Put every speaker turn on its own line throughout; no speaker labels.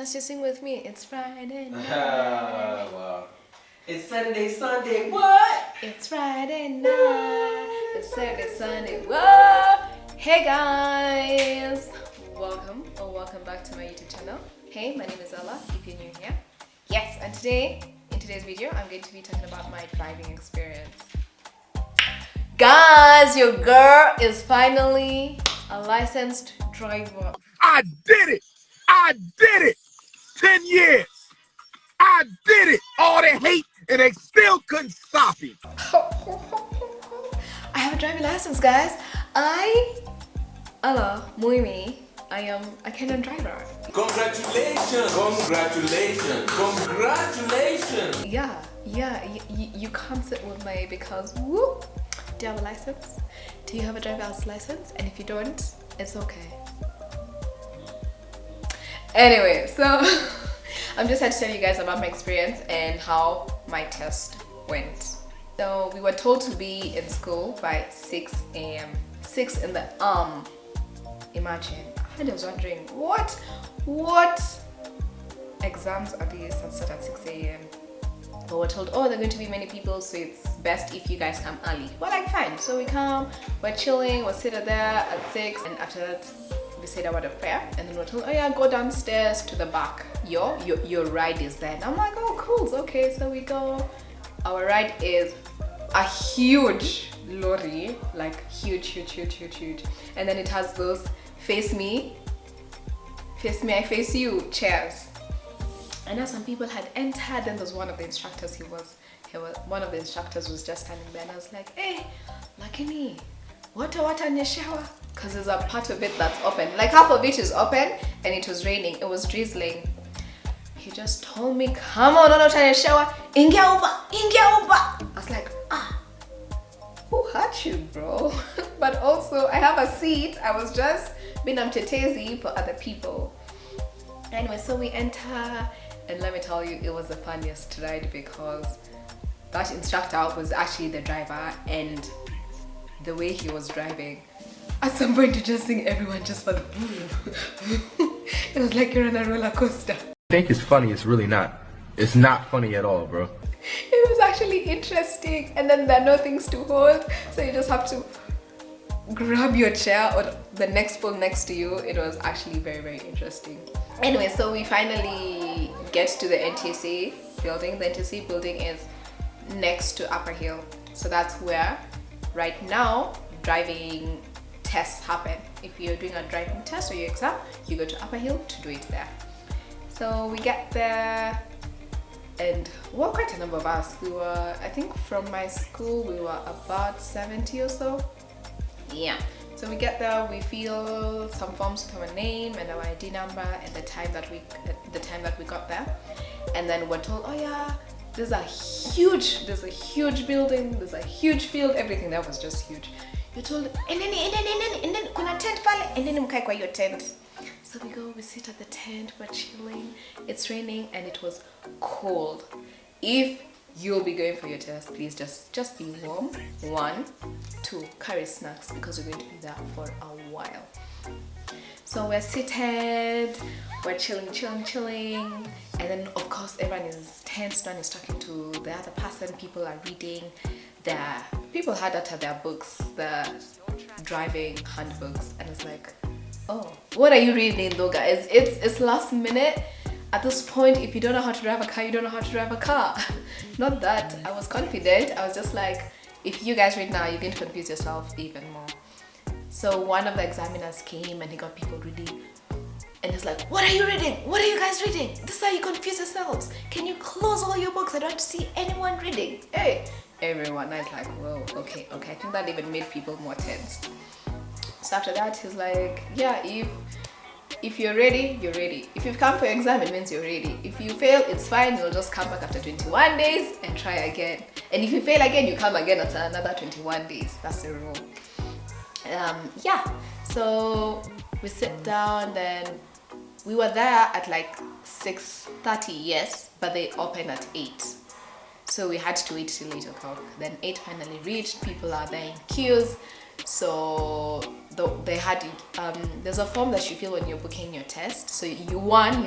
Let's just sing with me. It's Friday night.
Wow. It's Saturday, Sunday, what?
It's Friday night. It's Saturday, Sunday, what? Hey guys! Welcome back to my YouTube channel. Hey, my name is Ola, if you're new here. Yes, and in today's video, I'm going to be talking about my driving experience. Guys, your girl is finally a licensed driver.
I did it! I did it! 10 years! I did it! All the hate and they still couldn't stop it.
I have a driving license, guys. Ala, Muimi, I am a Kenyan driver.
Congratulations! Congratulations! Congratulations!
Yeah, you can't sit with me because whoop. Do you have a license? Do you have a driver's license? And if you don't, it's okay. Anyway, so I'm just here to tell you guys about my experience and how my test went. So we were told to be in school by 6 a.m. 6 in the imagine. I was wondering what exams are these that start at 6 a.m. But we're told, oh, there are going to be many people, so it's best if you guys come early. We're like, fine. So we come, we're chilling, we're sitting there at 6, and after that, we said a word of prayer, and then we're told, oh yeah, go downstairs to the back. Your ride is there. And I'm like, oh, cool. Okay, so we go. Our ride is a huge lorry, like huge. And then it has those face me, I face you chairs. I know some people had entered, and there's one of the instructors, one of the instructors was just standing there, and I was like, hey, lakini, water in your shower? Because there's a part of it that's open. Like half of it is open, and it was raining, it was drizzling. He just told me, come on, water in your shower, ingia uba. I was like, who hurt you, bro? But also, I have a seat. I was just being mtetezi for other people. Anyway, so we enter, and let me tell you, it was the funniest ride because that instructor was actually the driver, and the way he was driving, at some point he just sing everyone just for the it was like you're on a roller coaster.
I think it's funny, it's really not. It's not funny at all, bro.
It was actually interesting, and then there are no things to hold, so you just have to grab your chair or the next pole next to you. It was actually very interesting. Anyway, so we finally get to the NTC building. The NTC building is next to Upper Hill, so that's where right now driving tests happen. If you're doing a driving test or your exam, you go to Upper Hill to do it there. So we get there, and well, quite a number of us. We were, I think from my school, we were about 70 or so. Yeah. So we get there, we fill some forms with our name and our ID number and the time that we got there, and then we're told, oh yeah, there's a huge building, there's a huge field, everything there was just huge. You're told, and then kuna tent pale, and then mkae kwa your tent. So we go, we sit at the tent, we're chilling. It's raining and it was cold. If you'll be going for your test, please just be warm. 1, 2, carry snacks because we're going to be there for a while. So we're seated, we're chilling, and then of course everyone is tense. One is talking to the other person. People are reading. People had that at their books, the driving handbooks, and it's like, oh, what are you reading though, guys? It's last minute. At this point, if you don't know how to drive a car, you don't know how to drive a car. Not that I was confident. I was just like, if you guys read now, you're going to confuse yourself even more. So one of the examiners came and he got people reading. And he's like, what are you reading? What are you guys reading? This is how you confuse yourselves. Can you close all your books? I don't see anyone reading. Hey, everyone. I was like, whoa, okay. I think that even made people more tense. So after that, he's like, yeah, if you're ready, you're ready. If you've come for your exam, it means you're ready. If you fail, it's fine. You'll just come back after 21 days and try again. And if you fail again, you come again after another 21 days. That's the rule. Yeah. So we sit down, then we were there at like 6:30, yes, but they open at 8. So we had to wait till 8 o'clock. Then 8 finally reached. People are there in queues. So they had there's a form that you fill when you're booking your test. So you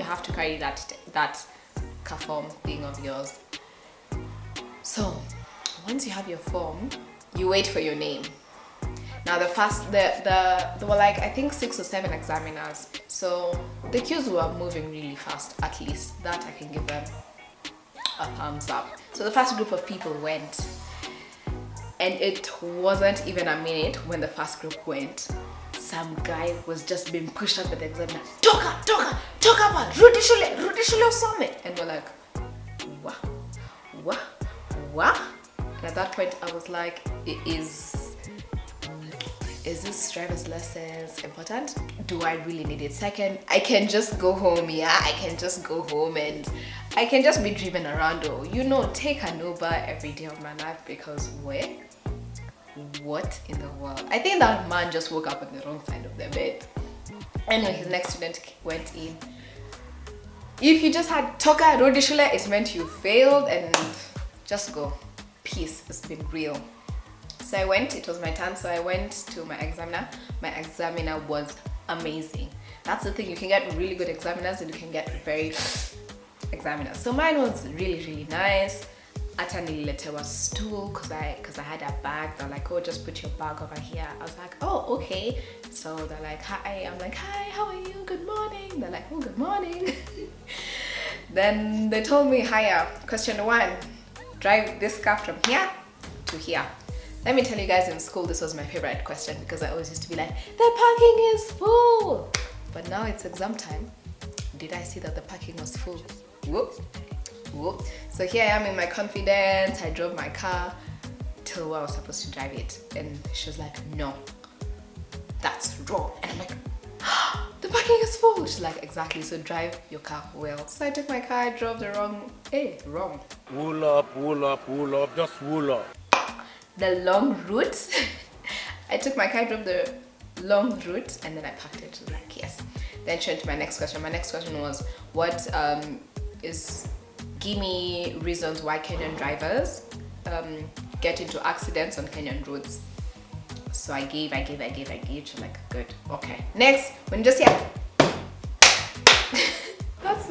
have to carry that form thing of yours. So once you have your form, you wait for your name. Now there were like I think 6 or 7 examiners, so the queues were moving really fast. At least that I can give them a thumbs up. So the first group of people went, and it wasn't even a minute when the first group went. Some guy was just being pushed up with the examiner. Toka, rudi shule usome. And we're like, what? And at that point I was like, is this driver's license important? Do I really need it? Second, I can just go home, I can just go home and I can just be driven around, or take an Uber every day of my life, because what in the world? I think that man just woke up on the wrong side of the bed. Anyway, his next student went in. If you just had Toka Rodishule, it meant you failed, and just go. Peace, it's been real. So I went, it was my turn, so I went to my examiner. My examiner was amazing. That's the thing, you can get really good examiners and you can get very examiners. So mine was really, really nice. Hata nililetewa stool because I had a bag. They're like, oh, just put your bag over here. I was like, oh, okay. So they're like, hi. I'm like, hi, how are you? Good morning. They're like, oh, good morning. Then they told me, hiya, question 1, drive this car from here to here. Let me tell you guys, in school, this was my favorite question because I always used to be like, the parking is full. But now it's exam time. Did I see that the parking was full? Whoop. So here I am in my confidence. I drove my car till where I was supposed to drive it. And she was like, no, that's wrong. And I'm like, the parking is full. She's like, exactly, so drive your car well. So I took my car, I drove the wrong.
Wool up, just wool up.
The long route. I took my car, drove the long route, and then I parked it. Like, yes. Then she went to my next question. My next question was, give me reasons why Kenyan drivers get into accidents on Kenyan roads. So I gave. She's like, good, okay. Next, when you just hear, that's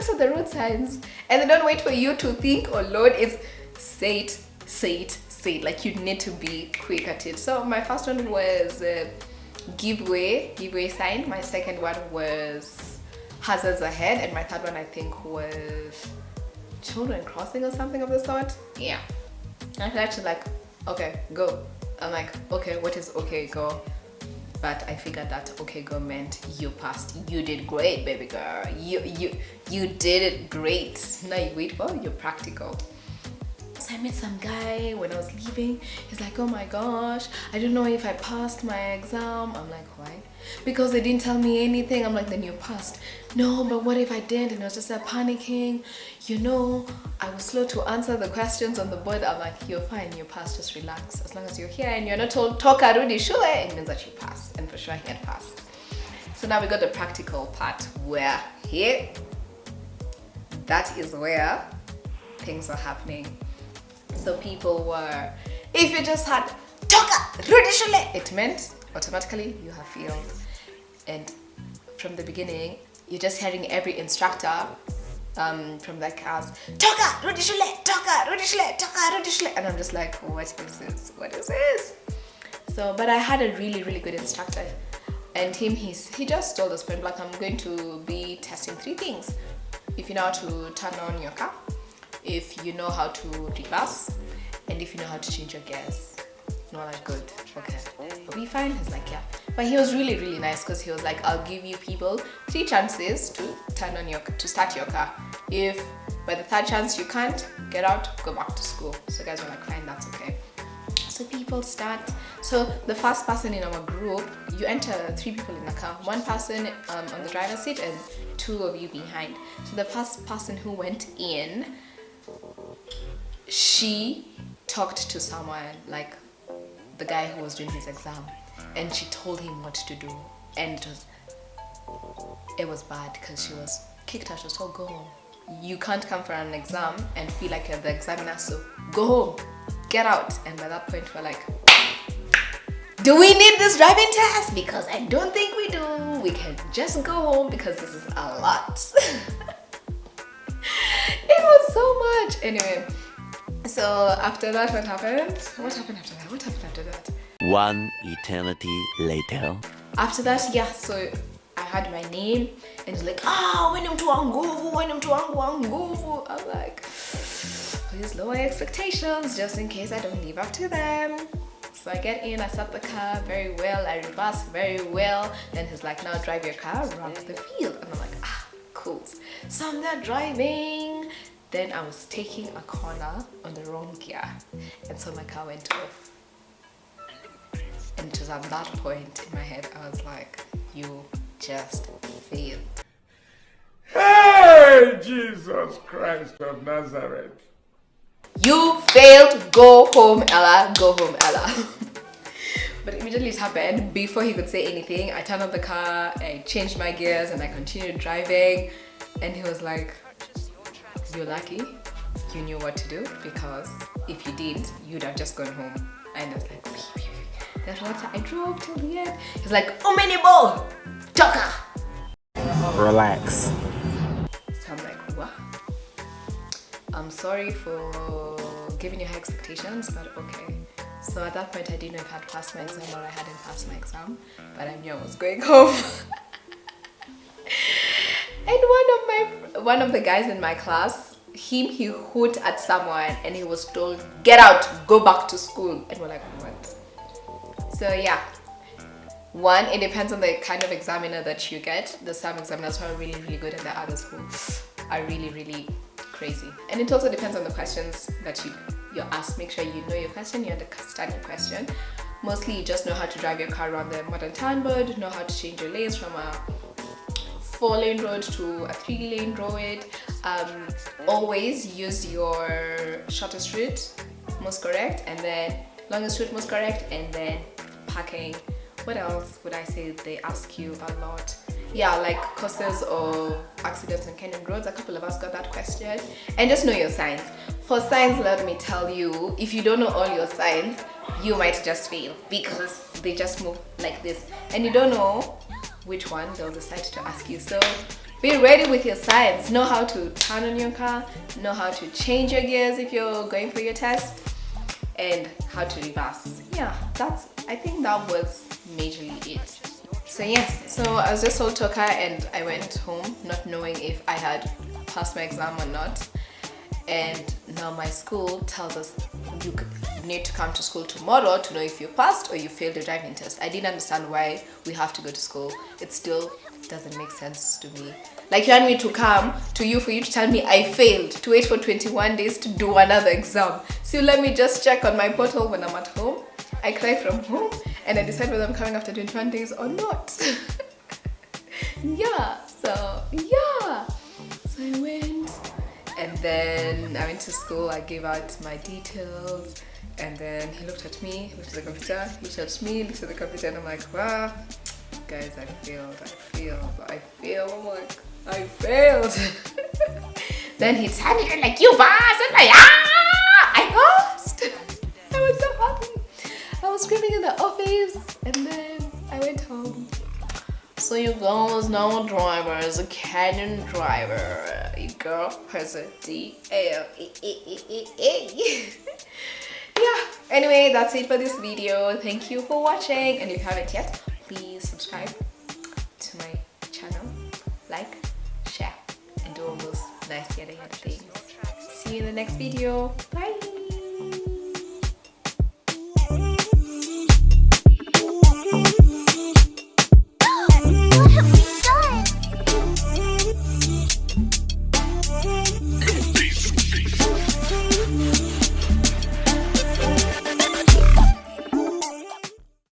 what the road signs. And they don't wait for you to think or load. It's say it. Like, you need to be quick at it. So my first one was giveaway sign. My second one was hazards ahead, and my third one I think was children crossing or something of the sort. Yeah. And I actually like, okay, go. I'm like, okay, what is okay, go? But I figured that okay, go meant you passed. You did great, baby girl. You did it great. Now you wait for your practical. So I met some guy when I was leaving. He's like, oh my gosh, I don't know if I passed my exam. I'm like, why? Because they didn't tell me anything. I'm like, then you passed. No, but what if I didn't? And I was just panicking. I was slow to answer the questions on the board. I'm like, you're fine, you passed, just relax. As long as you're here and you're not told, Toka Rudi Shule, it means that you passed. And for sure he had passed. So now we got the practical part where that is where things were happening. So people were, if you just had Toka Rudi Shule, it meant automatically you have failed. And from the beginning, you're just hearing every instructor from the cars, Toka Rudi Shule, Toka Rudi Shule, Toka Rudi Shule. And I'm just like, what is this? So, but I had a really, really good instructor. And he just told us point blank, I'm going to be testing 3 things. If you know how to turn on your car, if you know how to reverse, and if you know how to change your gears. No, like, good, okay, are we fine? He's like, yeah. But he was really, really nice because he was like, I'll give you people 3 chances to start your car. If by the 3rd chance you can't, get out, go back to school. So guys were like, fine, that's okay. So people start. So the first person in our group, you enter 3 people in the car, 1 person on the driver's seat and 2 of you behind. So the first person who went in, she talked to someone, like the guy who was doing his exam, and she told him what to do, and it was bad because she was kicked out. She was told, go home. You can't come for an exam and feel like you're the examiner, so go home, get out. And by that point we're like, do we need this driving test? Because I don't think we do. We can just go home because this is a lot. It was so much. Anyway, so after that, what happened? What happened after that? What happened after that?
One eternity later.
After that, yeah, so I had my name and it's like, when I'm to Anguvu, when I'm to Anguvu. I'm like, please lower your expectations just in case I don't live up to them. So I get in, I start the car very well, I reverse very well. Then he's like, now drive your car around the field. And I'm like, cool. So I'm there driving. Then I was taking a corner on the wrong gear. And so my car went off. And it was at that point in my head, I was like, you just failed.
Hey, Jesus Christ of Nazareth.
You failed. Go home, Ella. Go home, Ella. But immediately it happened. Before he could say anything, I turned on the car, I changed my gears, and I continued driving. And he was like, you're lucky you knew what to do, because if you didn't, you'd have just gone home. And I was like, that's what I drove till the end. He's like, Omenibo, Toka.
Relax.
So I'm like, what? I'm sorry for giving you high expectations, but okay. So at that point, I didn't know if I had passed my exam or I hadn't passed my exam, but I knew I was going home. And one of the guys in my class, he hoot at someone and he was told, get out, go back to school. And we're like, what? So yeah, one, it depends on the kind of examiner that you get. There's some examiners who are really, really good and the others who are really, really crazy. And it also depends on the questions that you're asked. Make sure you know your question, you understand your question. Mostly you just know how to drive your car around the modern town road, know how to change your lanes from a 4-lane road to a 3-lane road. Always use your shortest route, most correct, and then longest route, most correct, and then parking. What else would I say they ask you a lot? Yeah, like causes of accidents on Kenyan roads. A couple of us got that question. And just know your signs. For signs, let me tell you, if you don't know all your signs, you might just fail because they just move like this. And you don't know which one they'll decide to ask you. So be ready with your signs. Know how to turn on your car, know how to change your gears if you're going for your test, and how to reverse. Yeah, I think that was majorly it. So yes, so I was just told Toka and I went home not knowing if I had passed my exam or not. And now my school tells us you need to come to school tomorrow to know if you passed or you failed the driving test. I didn't understand why we have to go to school. It still doesn't make sense to me. Like you want me to come to you for you to tell me I failed, to wait for 21 days to do another exam. So let me just check on my portal when I'm at home. I cry from home and I decide whether I'm coming after 21 days or not. Yeah, so I went. And then I went to school, I gave out my details, and then he looked at me, looked at the computer, looked at me, looked at the computer, and I'm like, wow, guys, I failed. I'm like, I failed. Then he turned it like, you passed! I'm like, I passed! I was so happy. I was screaming in the office, and then I went home. So your girl is now a driver, is a Canyon driver. Your girl has a DLE. Yeah, anyway, that's it for this video. Thank you for watching, and if you haven't yet, please subscribe to my channel, like, share, and do all those nice yada yada things. See you in the next video. Bye.